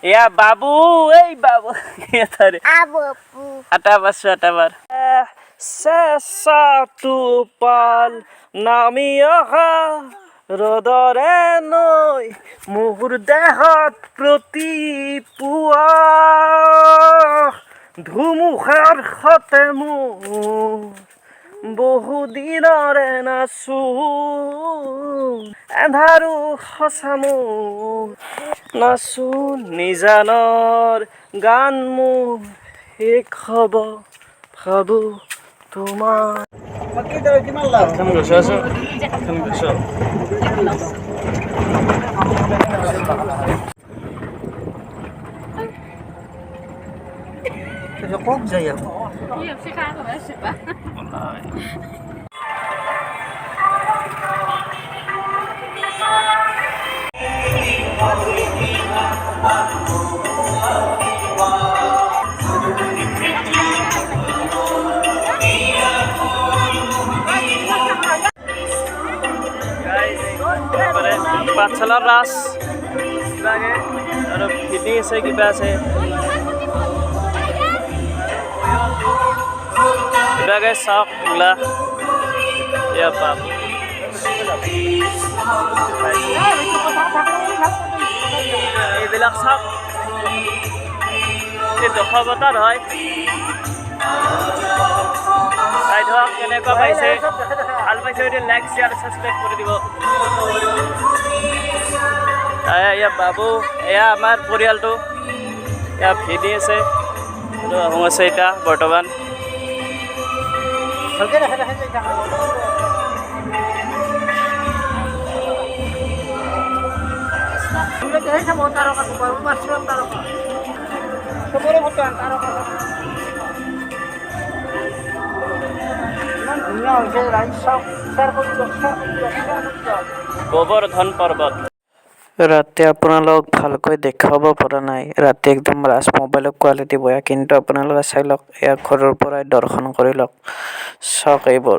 Ya babu, babu. Ya tadi. Atabar. Sesatu pal namiyaha rodore noi muhur dehat protipua ধুমুহাৰ সতে মোৰ বহুদিনৰে নাচো এন্ধাৰো সঁচা মোৰ নাচো নিজানৰ গান মোৰ শেষ হ'ব ভাবো তোমাৰ কিমান লাভ kok saya iya sih kan enggak sih Pak Pathsala ras lagi ada ini saya kita saya kita guys sok gula ya Pak এইবিলাক চাওক এই দশবতাৰ হয় চাই ধৰক কেনেকুৱা পাইছে ভাল পাইছে যদি লাইক শ্বেয়াৰ ছাবস্ক্ৰাইব কৰি দিব এয়া বাবু এয়া আমাৰ পৰিয়ালটো এয়া ভিডি আছে আৰু আহোঁ আছে এতিয়া বৰ্তমান গোবৰ্ধন পৰ্বত ৰাতি আপোনালোক ভালকৈ দেখাব পৰা নাই ৰাতি একদম ৰাজ মোবাইলৰ কোৱালিটি বেয়া কিন্তু আপোনালোকে চাই লওক এয়া ঘৰৰ পৰাই দৰ্শন কৰি লওক চাওক এইবোৰ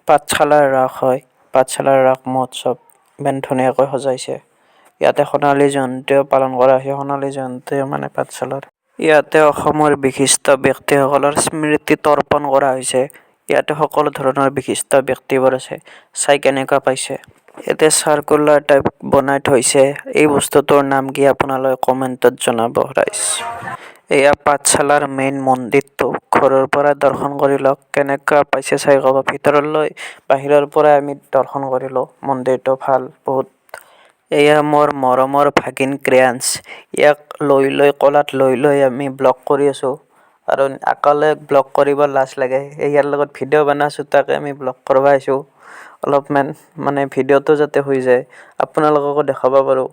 পাঠশালাৰ ৰাস হয় পাঠশালাৰ ৰাস মহোৎসৱ ইমান ধুনীয়াকৈ সজাইছে ইয়াতে সোণালী জয়ন্তীও পালন কৰা হৈছে সোণালী জয়ন্তী মানে পাঠশালাৰ ইয়াতে অসমৰ বিশিষ্ট ব্যক্তিসকলৰ স্মৃতি তৰ্পণ কৰা হৈছে ইয়াতে সকলো ধৰণৰ বিশিষ্ট ব্যক্তিবোৰ আছে চাই কেনেকুৱা পাইছে ইয়াতে সাৰ্কুলাৰ টাইপ বনাই থৈছে এই বস্তুটোৰ নাম কি আপোনালোকে কমেন্টত জনাব ৰাইজ এয়া পাঠশালাৰ মেইন মন্দিৰটো ঘৰৰ পৰা দৰ্শন কৰি লওক কেনেকুৱা পাইছে চাই ক'ব ভিতৰলৈ বাহিৰৰ পৰা আমি দৰ্শন কৰিলো মন্দিৰটো ভাল বহুত এয়া মোৰ মৰমৰ ভাগিন ক্ৰিয়ান্স ইয়াক লৈ কলাত লৈ আমি ব্লগ কৰি আছো আৰু অকলে ব্লগ কৰিব লাজ লাগে ইয়াৰ লগত ভিডিঅ' বনাইছো তাকে আমি ব্লগ কৰিব আহিছো অলপমান মানে ভিডিঅ'টো যাতে হৈ যায় আপোনালোককো দেখাব পাৰো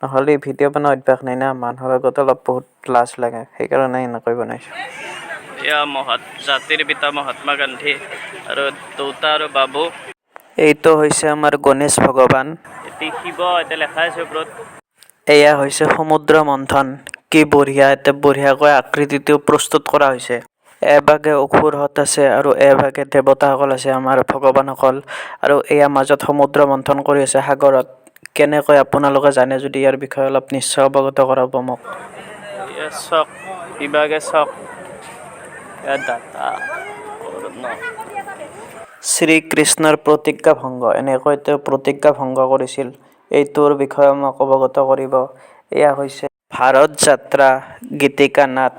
নহলে ভিডিঅ' বনোৱা অভ্যাস নাই না মানুহৰ আগত অলপ বহুত লাজ লাগে সেইকাৰণে এনেকৈ বনাইছো এয়া জাতিৰ পিতা মহাত্মা গান্ধী আৰু দেউতা আৰু বাবু এইটো হৈছে আমাৰ গণেশ ভগৱান এটি শিৱ এটা লেখা আছে ওপৰত এয়া হৈছে সমুদ্ৰ মন্থন কি বঢ়িয়া এটা বঢ়িয়াকৈ আকৃতিটো প্ৰস্তুত কৰা হৈছে এভাগে অসুৰহত আছে আৰু এভাগে দেৱতাসকল আছে আমাৰ ভগৱানসকল আৰু এয়া মাজত সমুদ্ৰ মন্থন কৰি আছে সাগৰত কেনেকৈ আপোনালোকে জানে যদি ইয়াৰ বিষয়ে অলপ নিশ্চয় অৱগত কৰাব মোক চক ইভাগে চক শ্ৰীকৃষ্ণৰ প্ৰতিজ্ঞা ভংগ এনেকৈ তেওঁ প্ৰতিজ্ঞা ভংগ কৰিছিল এইটোৰ বিষয়ে মোক অৱগত কৰিব এয়া হৈছে ভাৰত যাত্ৰা গীতিকা নাথ